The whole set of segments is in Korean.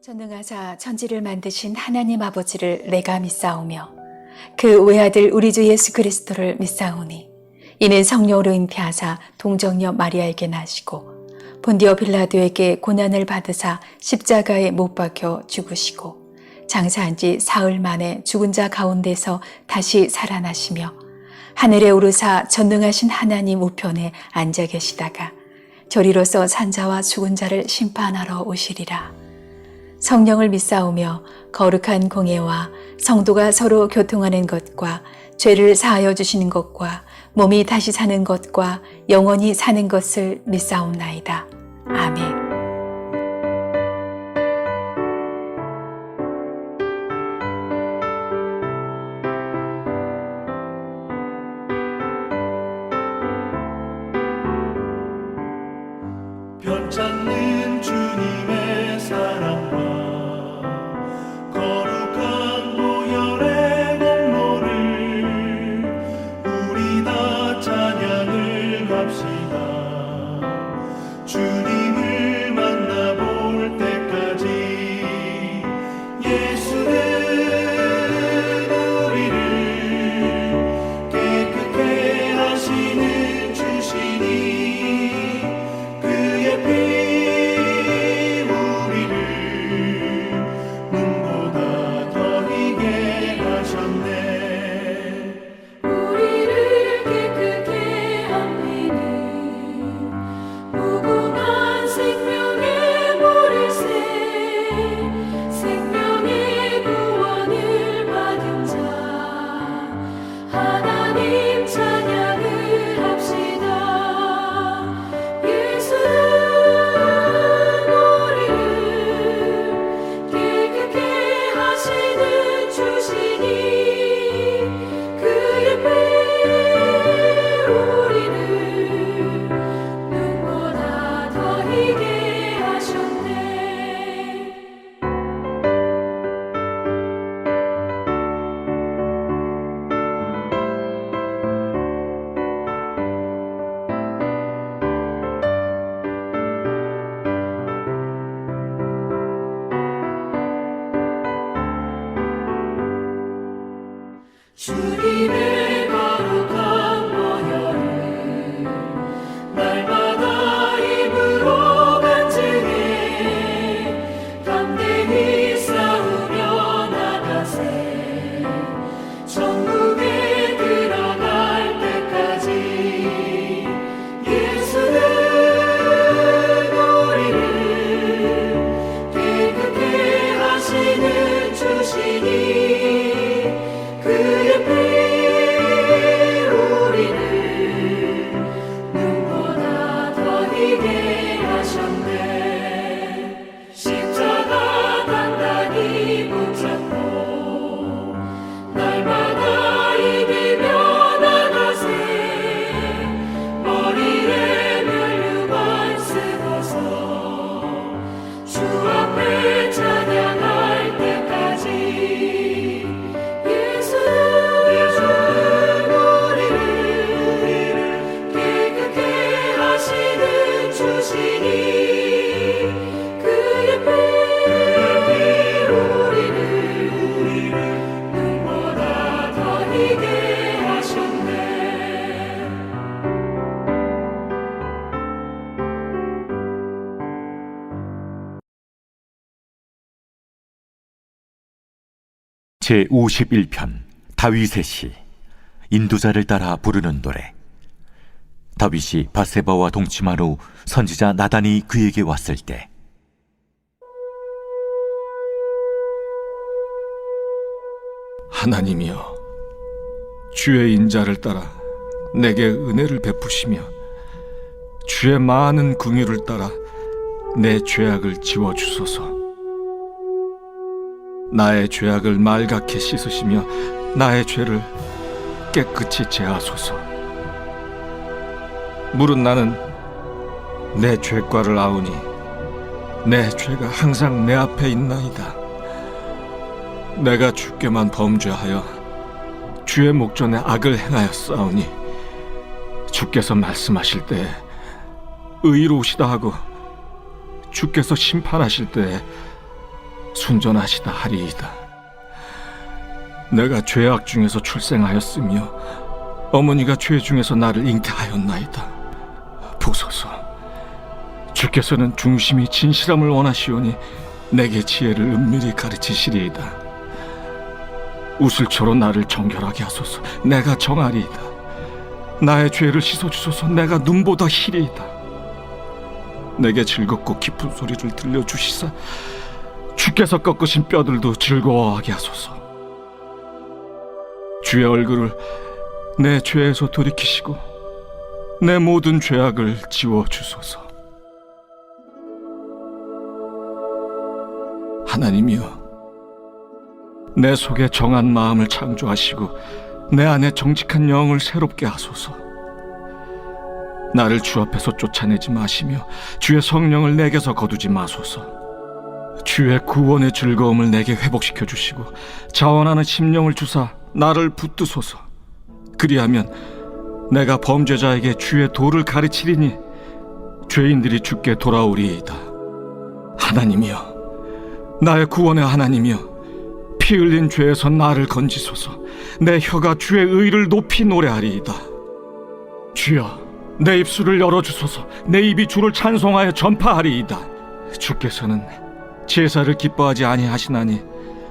전능하사 천지를 만드신 하나님 아버지를 내가 믿사오며 그 외아들 우리 주 예수 그리스도를 믿사오니 이는 성령으로 잉태하사 동정녀 마리아에게 나시고 본디오 빌라도에게 고난을 받으사 십자가에 못 박혀 죽으시고 장사한 지 사흘 만에 죽은 자 가운데서 다시 살아나시며 하늘에 오르사 전능하신 하나님 우편에 앉아 계시다가 저리로서 산자와 죽은 자를 심판하러 오시리라. 성령을 믿사오며 거룩한 공예와 성도가 서로 교통하는 것과 죄를 사하여 주시는 것과 몸이 다시 사는 것과 영원히 사는 것을 믿사옵나이다. 아멘. 변찮는 주님의 사랑과 거룩한 보혈의 공로를 우리 다 찬양을 합시다. 주님을 만나볼 때까지 예수는 우리를 깨끗게 하시는 주시니 주님의 거룩한 보혈을 날마다 입으로 간증해 담대히 싸우며 나가세. 천국에 들어갈 때까지 예수는 우리를 깨끗게 하시는 주시니 그의 피 우리를 눈보다 더 희게 하셨네. 십자가 단단히 붙잡고 날마다 이기며 나가세. 머리에 면류관 쓰고서 주 앞에 찬양할 때까지 제51편 다윗의 시. 인도자를 따라 부르는 노래. 다윗이 밧세바와 동침한 후 선지자 나단이 그에게 왔을 때 하나님이여, 주의 인자를 따라 내게 은혜를 베푸시며 주의 많은 긍휼을 따라 내 죄악을 지워주소서. 나의 죄악을 말갛게 씻으시며 나의 죄를 깨끗이 제하소서. 물은 나는 내 죄과를 아우니 내 죄가 항상 내 앞에 있나이다. 내가 주께만 범죄하여 주의 목전에 악을 행하였사오니 주께서 말씀하실 때 의로우시다 하고 주께서 심판하실 때 순전하시다 하리이다. 내가 죄악 중에서 출생하였으며 어머니가 죄 중에서 나를 잉태하였나이다. 보소서, 주께서는 중심이 진실함을 원하시오니 내게 지혜를 은밀히 가르치시리이다. 우슬초로 나를 정결하게 하소서. 내가 정하리이다. 나의 죄를 씻어주소서. 내가 눈보다 희리이다. 내게 즐겁고 깊은 소리를 들려주시사 주께서 꺾으신 뼈들도 즐거워하게 하소서. 주의 얼굴을 내 죄에서 돌이키시고 내 모든 죄악을 지워주소서. 하나님이여, 내 속에 정한 마음을 창조하시고 내 안에 정직한 영을 새롭게 하소서. 나를 주 앞에서 쫓아내지 마시며 주의 성령을 내게서 거두지 마소서. 주의 구원의 즐거움을 내게 회복시켜 주시고 자원하는 심령을 주사 나를 붙드소서. 그리하면 내가 범죄자에게 주의 도를 가르치리니 죄인들이 주께 돌아오리이다. 하나님이여, 나의 구원의 하나님이여, 피 흘린 죄에서 나를 건지소서. 내 혀가 주의 의를 높이 노래하리이다. 주여, 내 입술을 열어주소서. 내 입이 주를 찬송하여 전파하리이다. 주께서는 제사를 기뻐하지 아니하시나니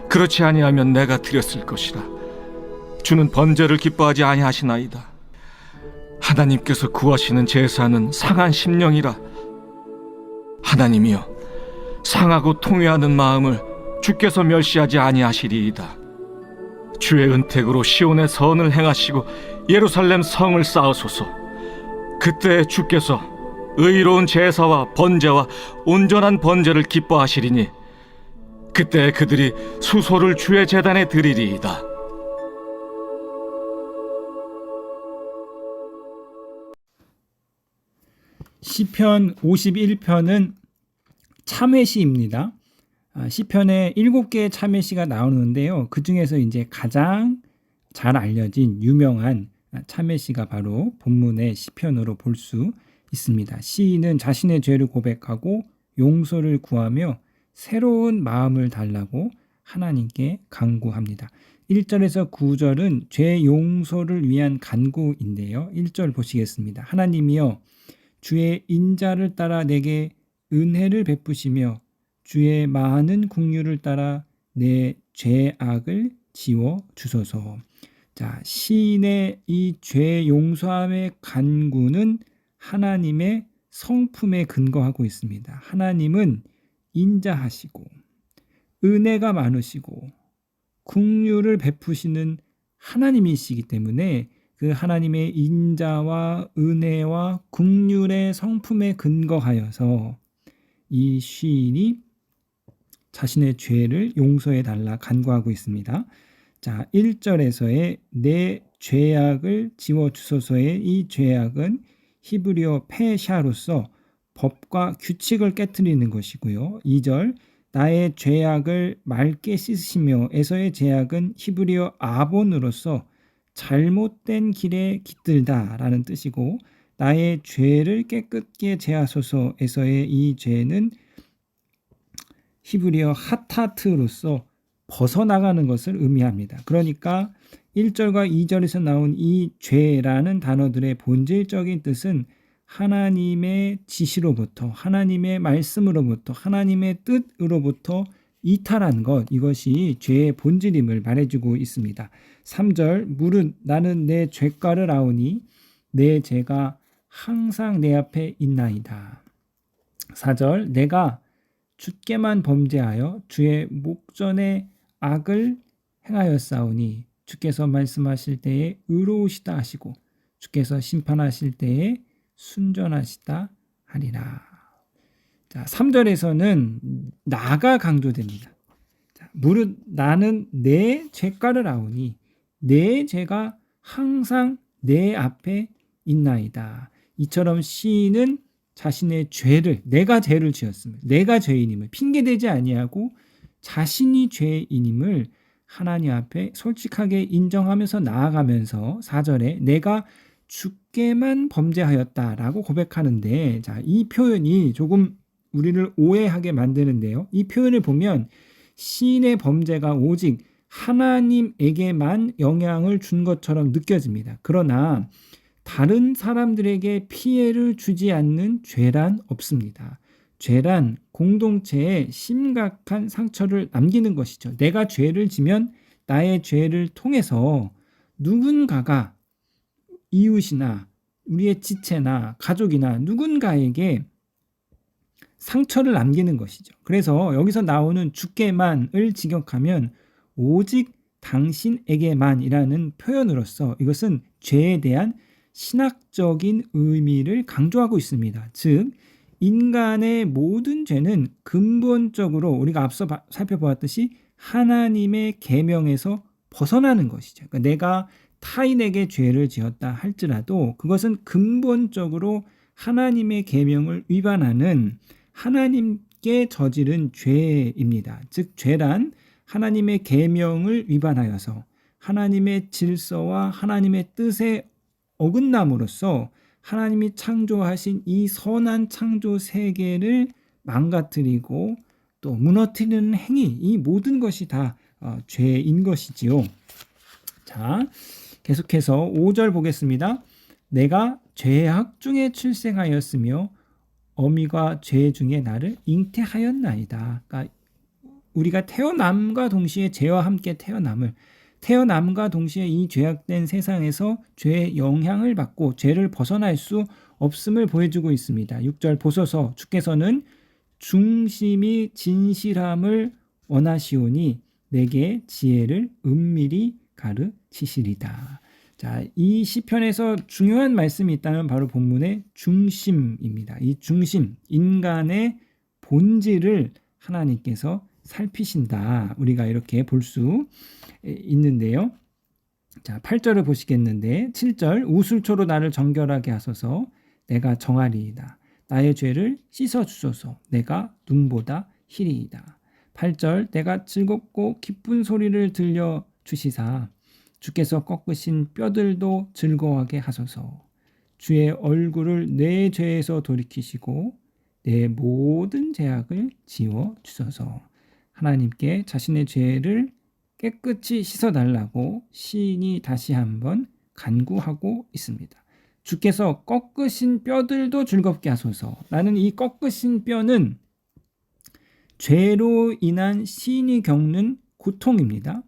그렇지 아니하면 내가 드렸을 것이라. 주는 번제를 기뻐하지 아니하시나이다. 하나님께서 구하시는 제사는 상한 심령이라. 하나님이여, 상하고 통회하는 마음을 주께서 멸시하지 아니하시리이다. 주의 은택으로 시온의 선을 행하시고 예루살렘 성을 쌓으소서. 그때 주께서 의로운 제사와 번제와 온전한 번제를 기뻐하시리니 그때 그들이 수소를 주의 제단에 드리리이다. 시편 51편은 참회시입니다. 시편에 7개의 참회시가 나오는데요. 그 중에서 이제 가장 잘 알려진 유명한 참회시가 바로 본문의 시편으로 볼 수 있습니다. 시인은 자신의 죄를 고백하고 용서를 구하며 새로운 마음을 달라고 하나님께 간구합니다. 1절에서 9절은 죄 용서를 위한 간구인데요. 1절 보시겠습니다. 하나님이여, 주의 인자를 따라 내게 은혜를 베푸시며 주의 많은 긍휼을 따라 내 죄악을 지워 주소서. 자, 시인의 이 죄 용서함의 간구는 하나님의 성품에 근거하고 있습니다. 하나님은 인자하시고 은혜가 많으시고 긍휼을 베푸시는 하나님이시기 때문에 그 하나님의 인자와 은혜와 긍휼의 성품에 근거하여서 이 시인이 자신의 죄를 용서해 달라 간구하고 있습니다. 자, 1절에서의 내 죄악을 지워 주소서의 이 죄악은 히브리어 페샤로서 법과 규칙을 깨트리는 것이고요. 2절 나의 죄악을 맑게 씻으시며 에서의 죄악은 히브리어 아본으로서 잘못된 길에 깃들다라는 뜻이고, 나의 죄를 깨끗게 제하소서에서의 이 죄는 히브리어 하타트로서 벗어나가는 것을 의미합니다. 그러니까 1절과 2절에서 나온 이 죄라는 단어들의 본질적인 뜻은 하나님의 지시로부터, 하나님의 말씀으로부터, 하나님의 뜻으로부터 이탈한 것, 이것이 죄의 본질임을 말해주고 있습니다. 3절 무릇 나는 내 죄가를 아오니 내 죄가 항상 내 앞에 있나이다. 4절 내가 주께만 범죄하여 주의 목전에 악을 행하였사오니 주께서 말씀하실 때에 의로우시다 하시고 주께서 심판하실 때에 순전하시다 하리라. 자, 3절에서는 나가 강조됩니다. 자, 무릇 나는 내 죄가를 아오니 내 죄가 항상 내 앞에 있나이다. 이처럼 시인은 자신의 죄를, 내가 죄를 지었음을, 내가 죄인임을 핑계대지 아니하고 자신이 죄인임을 하나님 앞에 솔직하게 인정하면서 나아가면서 4절에 내가 주께만 범죄하였다라고 고백하는데, 자, 이 표현이 조금 우리를 오해하게 만드는데요. 이 표현을 보면 시인의 범죄가 오직 하나님에게만 영향을 준 것처럼 느껴집니다. 그러나 다른 사람들에게 피해를 주지 않는 죄란 없습니다. 죄란 공동체에 심각한 상처를 남기는 것이죠. 내가 죄를 지면 나의 죄를 통해서 누군가가 이웃이나 우리의 지체나 가족이나 누군가에게 상처를 남기는 것이죠. 그래서 여기서 나오는 주께만을 직역하면 오직 당신에게만이라는 표현으로서 이것은 죄에 대한 신학적인 의미를 강조하고 있습니다. 즉 인간의 모든 죄는 근본적으로 우리가 앞서 살펴보았듯이 하나님의 계명에서 벗어나는 것이죠. 그러니까 내가 타인에게 죄를 지었다 할지라도 그것은 근본적으로 하나님의 계명을 위반하는 하나님께 저지른 죄입니다. 즉 죄란 하나님의 계명을 위반하여서 하나님의 질서와 하나님의 뜻에 어긋남으로써 하나님이 창조하신 이 선한 창조 세계를 망가뜨리고 또 무너뜨리는 행위, 이 모든 것이 다 죄인 것이지요. 자, 계속해서 5절 보겠습니다. 내가 죄악 중에 출생하였으며 어미가 죄 중에 나를 잉태하였나이다. 그러니까 우리가 태어남과 동시에 죄와 함께 태어남과 동시에 이 죄악된 세상에서 죄의 영향을 받고 죄를 벗어날 수 없음을 보여주고 있습니다. 6절 보소서 주께서는 중심이 진실함을 원하시오니 내게 지혜를 은밀히 가르치시리다. 자, 이 시편에서 중요한 말씀이 있다면 바로 본문의 중심입니다. 이 중심, 인간의 본질을 하나님께서 살피신다. 우리가 이렇게 볼 수 있는데요. 자, 8절을 보시겠는데 7절 우술초로 나를 정결하게 하소서 내가 정하리이다. 나의 죄를 씻어 주소서 내가 눈보다 희리이다. 8절 내가 즐겁고 기쁜 소리를 들려 주시사 주께서 꺾으신 뼈들도 즐거워하게 하소서. 주의 얼굴을 내 죄에서 돌이키시고 내 모든 죄악을 지워 주소서. 하나님께 자신의 죄를 깨끗이 씻어달라고 시인이 다시 한번 간구하고 있습니다. 주께서 꺾으신 뼈들도 즐겁게 하소서. 라는 이 꺾으신 뼈는 죄로 인한 시인이 겪는 고통입니다.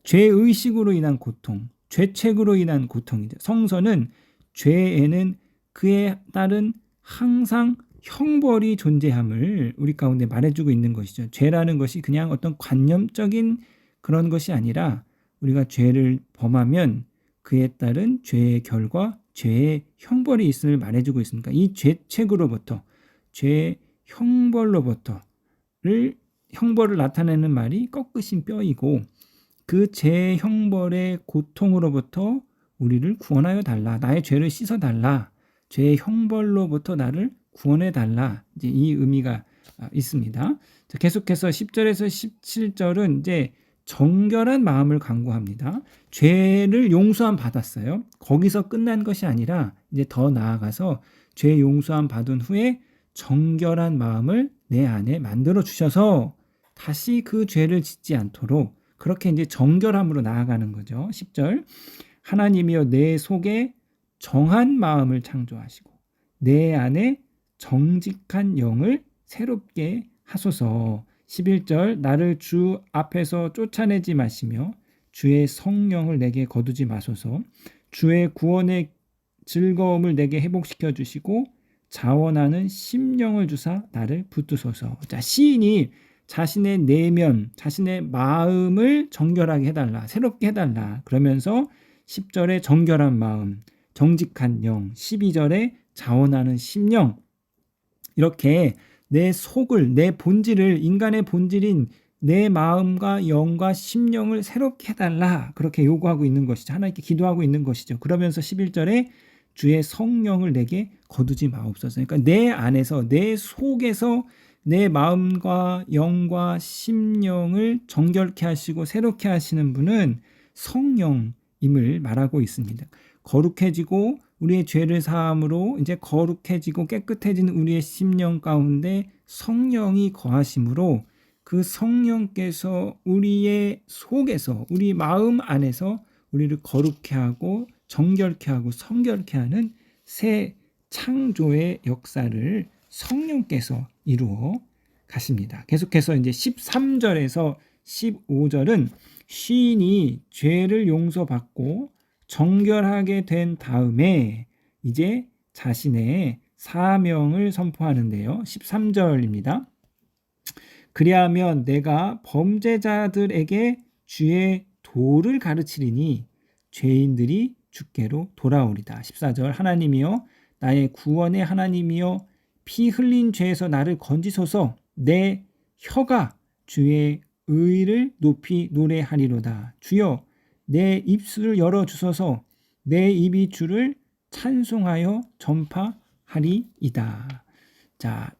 죄의식으로 인한 고통, 죄책으로 인한 고통이죠. 성서는 죄에는 그에 따른 항상 형벌이 존재함을 우리 가운데 말해주고 있는 것이죠. 죄라는 것이 그냥 어떤 관념적인 그런 것이 아니라 우리가 죄를 범하면 그에 따른 죄의 결과, 죄의 형벌이 있음을 말해주고 있습니다. 이 죄책으로부터, 죄의 형벌로부터를 형벌을 나타내는 말이 꺾으신 뼈이고 그 죄 형벌의 고통으로부터 우리를 구원하여 달라. 나의 죄를 씻어 달라. 죄의 형벌로부터 나를 구원해 달라. 이제 이 의미가 있습니다. 자, 계속해서 10절에서 17절은 이제 정결한 마음을 강구합니다. 죄를 용서함 받았어요. 거기서 끝난 것이 아니라 이제 더 나아가서 죄 용서함 받은 후에 정결한 마음을 내 안에 만들어 주셔서 다시 그 죄를 짓지 않도록 그렇게 이제 정결함으로 나아가는 거죠. 10절 하나님이여 내 속에 정한 마음을 창조하시고 내 안에 정직한 영을 새롭게 하소서. 11절 나를 주 앞에서 쫓아내지 마시며 주의 성령을 내게 거두지 마소서. 주의 구원의 즐거움을 내게 회복시켜 주시고 자원하는 심령을 주사 나를 붙드소서. 자, 시인이 자신의 내면, 자신의 마음을 정결하게 해달라, 새롭게 해달라. 그러면서 10절에 정결한 마음, 정직한 영, 12절에 자원하는 심령, 이렇게 내 속을, 내 본질을, 인간의 본질인 내 마음과 영과 심령을 새롭게 해달라. 그렇게 요구하고 있는 것이죠. 하나님께 기도하고 있는 것이죠. 그러면서 11절에 주의 성령을 내게 거두지 마옵소서. 그러니까 내 안에서, 내 속에서 내 마음과 영과 심령을 정결케 하시고 새롭게 하시는 분은 성령임을 말하고 있습니다. 거룩해지고 우리의 죄를 사함으로 이제 거룩해지고 깨끗해진 우리의 심령 가운데 성령이 거하심으로 그 성령께서 우리의 속에서, 우리 마음 안에서 우리를 거룩케 하고 정결케 하고 성결케 하는 새 창조의 역사를 성령께서 이루어 가십니다. 계속해서 이제 13절에서 15절은 시인이 죄를 용서받고 정결하게 된 다음에 이제 자신의 사명을 선포하는데요. 13절입니다. 그리하면 내가 범죄자들에게 주의 도를 가르치리니 죄인들이 주께로 돌아오리다. 14절 하나님이여 나의 구원의 하나님이여 피 흘린 죄에서 나를 건지소서. 내 혀가 주의 의를 높이 노래하리로다. 주여 내 입술을 열어주소서. 내 입이 주를 찬송하여 전파하리이다. 자,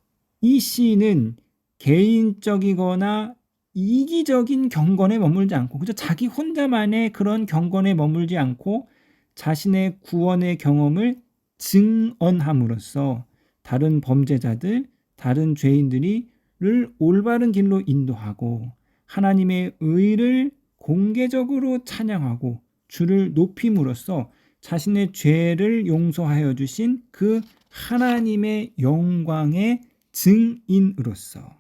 이 시인은 개인적이거나 이기적인 경건에 머물지 않고, 그죠? 자기 혼자만의 그런 경건에 머물지 않고 자신의 구원의 경험을 증언함으로써 다른 범죄자들, 다른 죄인들이를 올바른 길로 인도하고 하나님의 의를 공개적으로 찬양하고 주를 높임으로써 자신의 죄를 용서하여 주신 그 하나님의 영광의 증인으로서,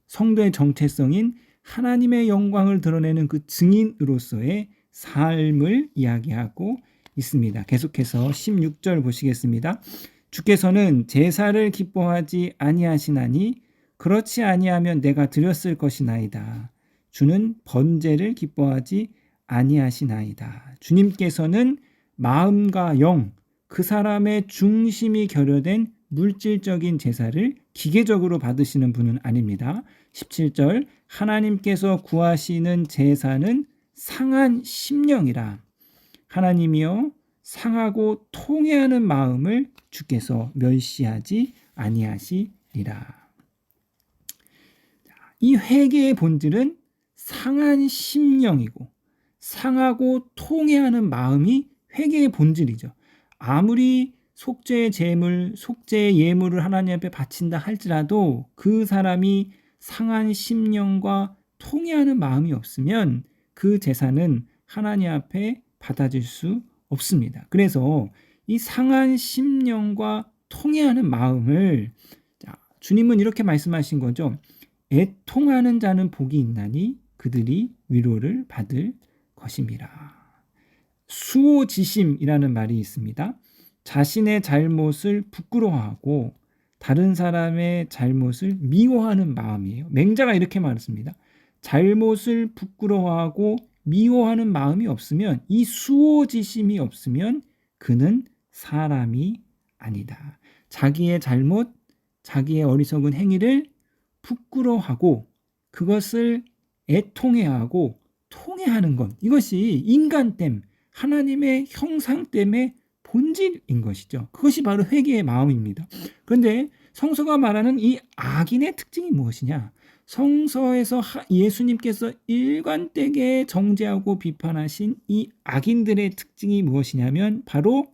성도의 정체성인 하나님의 영광을 드러내는 그 증인으로서의 삶을 이야기하고 있습니다. 계속해서 16절 보시겠습니다. 주께서는 제사를 기뻐하지 아니하시나니 그렇지 아니하면 내가 드렸을 것이나이다. 주는 번제를 기뻐하지 아니하시나이다. 주님께서는 마음과 영, 그 사람의 중심이 결여된 물질적인 제사를 기계적으로 받으시는 분은 아닙니다. 17절 하나님께서 구하시는 제사는 상한 심령이라. 하나님이여 상하고 통회하는 마음을 주께서 멸시하지 아니하시리라. 이 회개의 본질은 상한 심령이고 상하고 통회하는 마음이 회개의 본질이죠. 아무리 속죄의 제물, 속죄의 예물을 하나님 앞에 바친다 할지라도 그 사람이 상한 심령과 통회하는 마음이 없으면 그 제사는 하나님 앞에 받아질 수 없습니다. 그래서 이 상한 심령과 통회하는 마음을, 주님은 이렇게 말씀하신 거죠. 애통하는 자는 복이 있나니 그들이 위로를 받을 것임이라. 수오지심이라는 말이 있습니다. 자신의 잘못을 부끄러워하고 다른 사람의 잘못을 미워하는 마음이에요. 맹자가 이렇게 말했습니다. 잘못을 부끄러워하고 미워하는 마음이 없으면, 이 수오지심이 없으면 그는 사람이 아니다. 자기의 잘못, 자기의 어리석은 행위를 부끄러워하고 그것을 애통해하고 통해하는 것, 이것이 인간됨, 하나님의 형상됨의 본질인 것이죠. 그것이 바로 회개의 마음입니다. 그런데 성서가 말하는 이 악인의 특징이 무엇이냐? 성서에서 예수님께서 일관되게 정죄하고 비판하신 이 악인들의 특징이 무엇이냐면 바로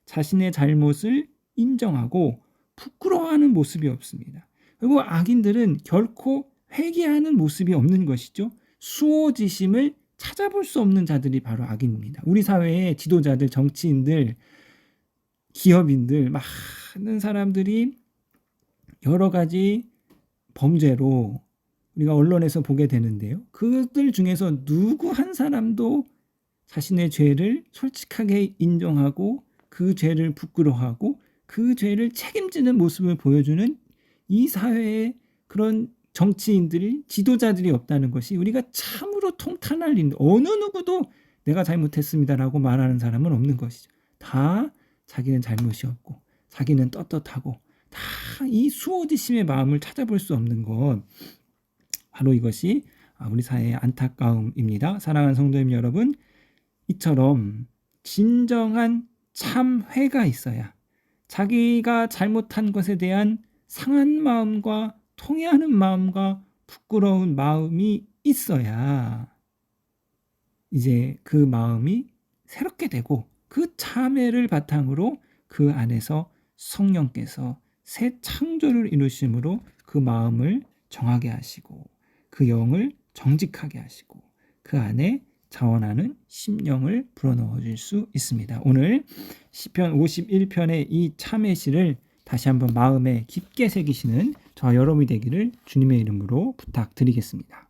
자신의 잘못을 인정하고 부끄러워하는 모습이 없습니다. 그리고 악인들은 결코 회개하는 모습이 없는 것이죠. 수오지심을 찾아볼 수 없는 자들이 바로 악인입니다. 우리 사회의 지도자들, 정치인들, 기업인들, 많은 사람들이 여러 가지 범죄로 우리가 언론에서 보게 되는데요. 그들 중에서 누구 한 사람도 자신의 죄를 솔직하게 인정하고 그 죄를 부끄러워하고 그 죄를 책임지는 모습을 보여주는 이 사회의 그런 정치인들이, 지도자들이 없다는 것이 우리가 참으로 통탄할 일인데, 어느 누구도 내가 잘못했습니다라고 말하는 사람은 없는 것이죠. 다 자기는 잘못이 없고 자기는 떳떳하고 다 이 수오지심의 마음을 찾아볼 수 없는 것, 바로 이것이 우리 사회의 안타까움입니다. 사랑하는 성도님 여러분, 이처럼 진정한 참회가 있어야, 자기가 잘못한 것에 대한 상한 마음과 통회하는 마음과 부끄러운 마음이 있어야 이제 그 마음이 새롭게 되고 그 참회를 바탕으로 그 안에서 성령께서 새 창조를 이루심으로 그 마음을 정하게 하시고 그 영을 정직하게 하시고 그 안에 자원하는 심령을 불어넣어 줄 수 있습니다. 오늘 시편 51편의 이 참회시를 다시 한번 마음에 깊게 새기시는 저와 여러분이 되기를 주님의 이름으로 부탁드리겠습니다.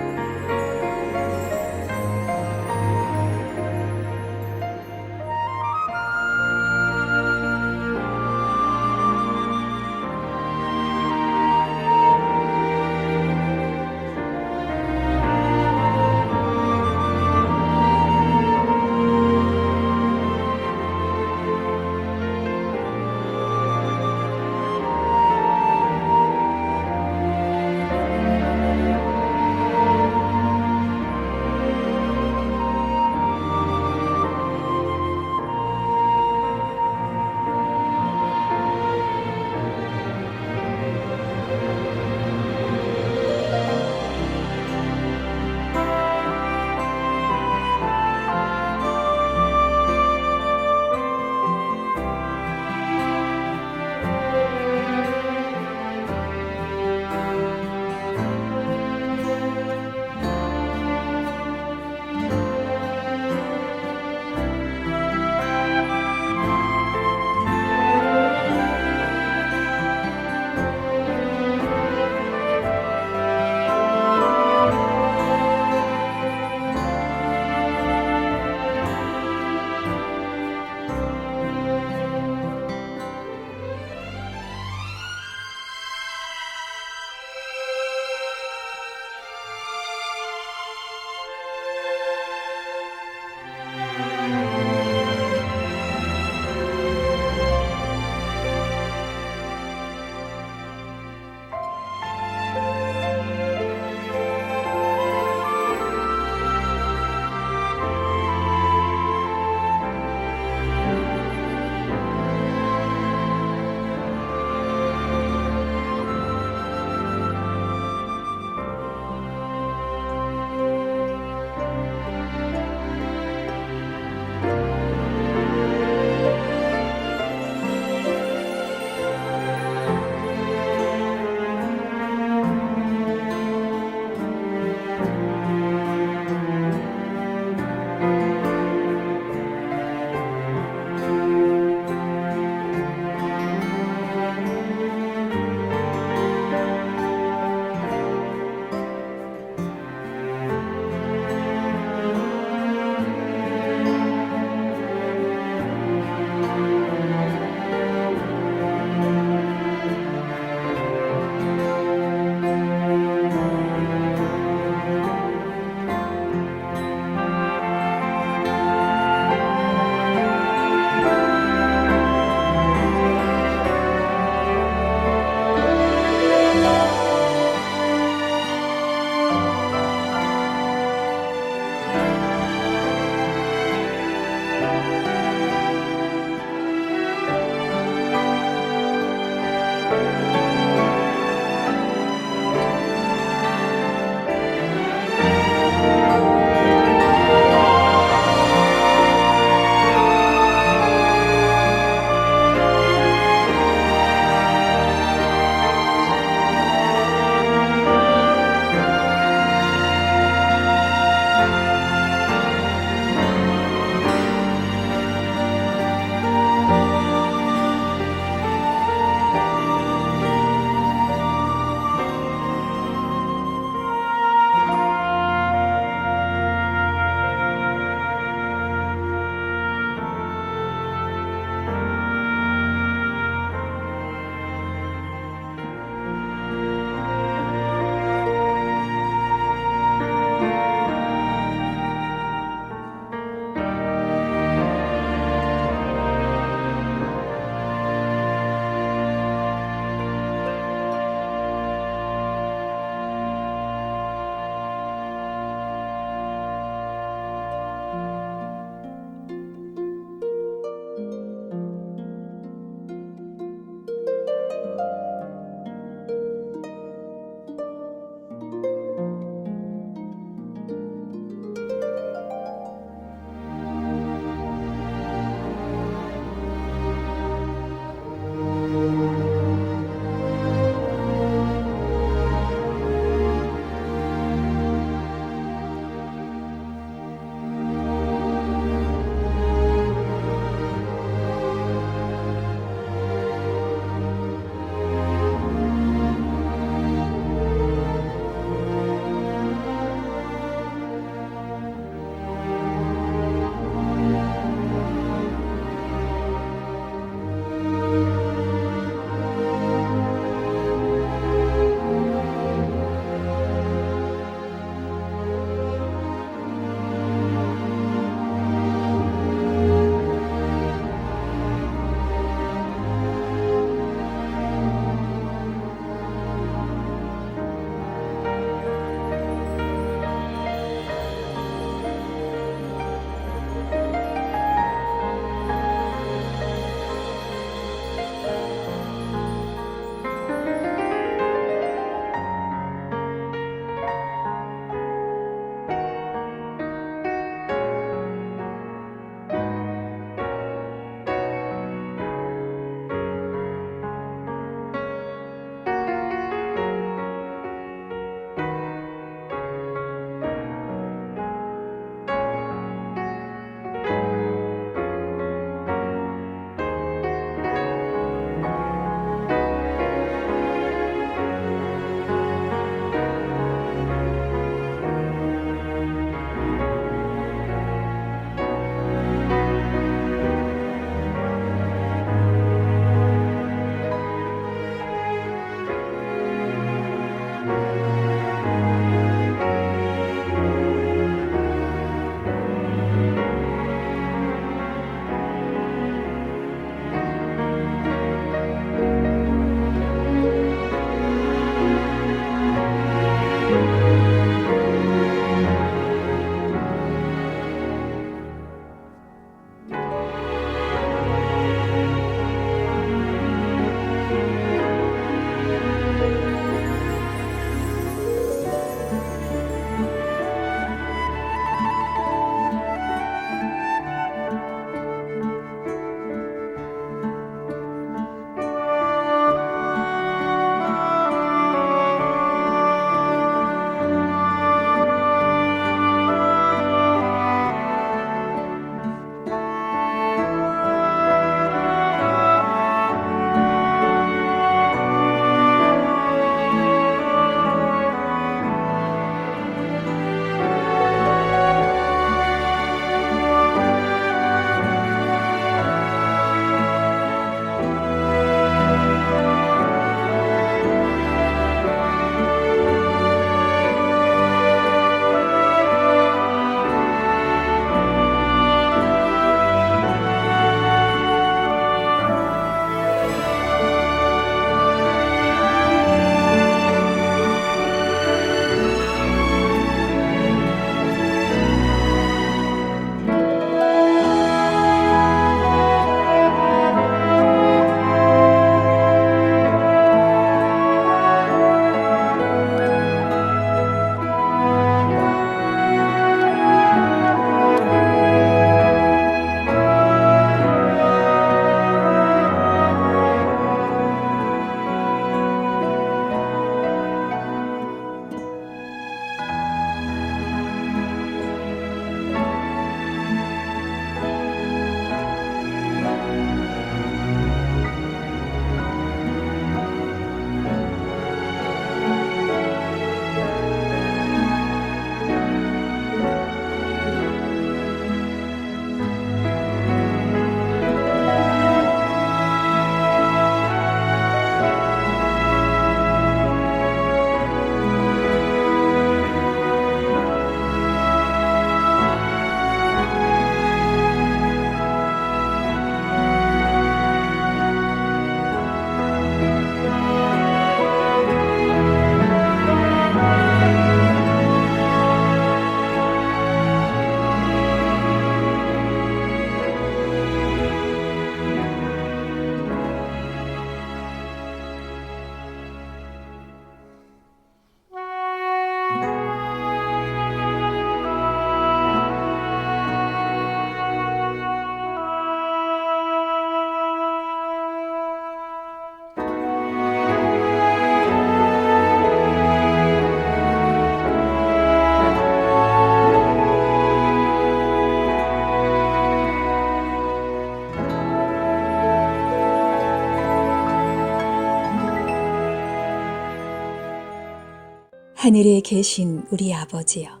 하늘에 계신 우리 아버지여,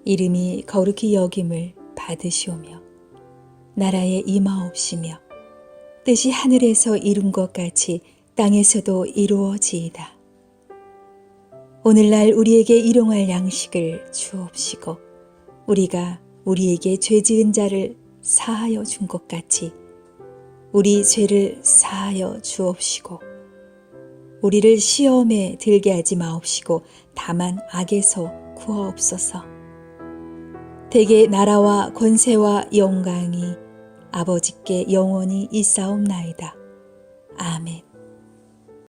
이름이 거룩히 여김을 받으시오며 나라에 임하옵시며 뜻이 하늘에서 이룬 것 같이 땅에서도 이루어지이다. 오늘날 우리에게 일용할 양식을 주옵시고 우리가 우리에게 죄 지은 자를 사하여 준 것 같이 우리 죄를 사하여 주옵시고 우리를 시험에 들게 하지 마옵시고 다만 악에서 구하옵소서. 대개 나라와 권세와 영광이 아버지께 영원히 있사옵나이다. 아멘.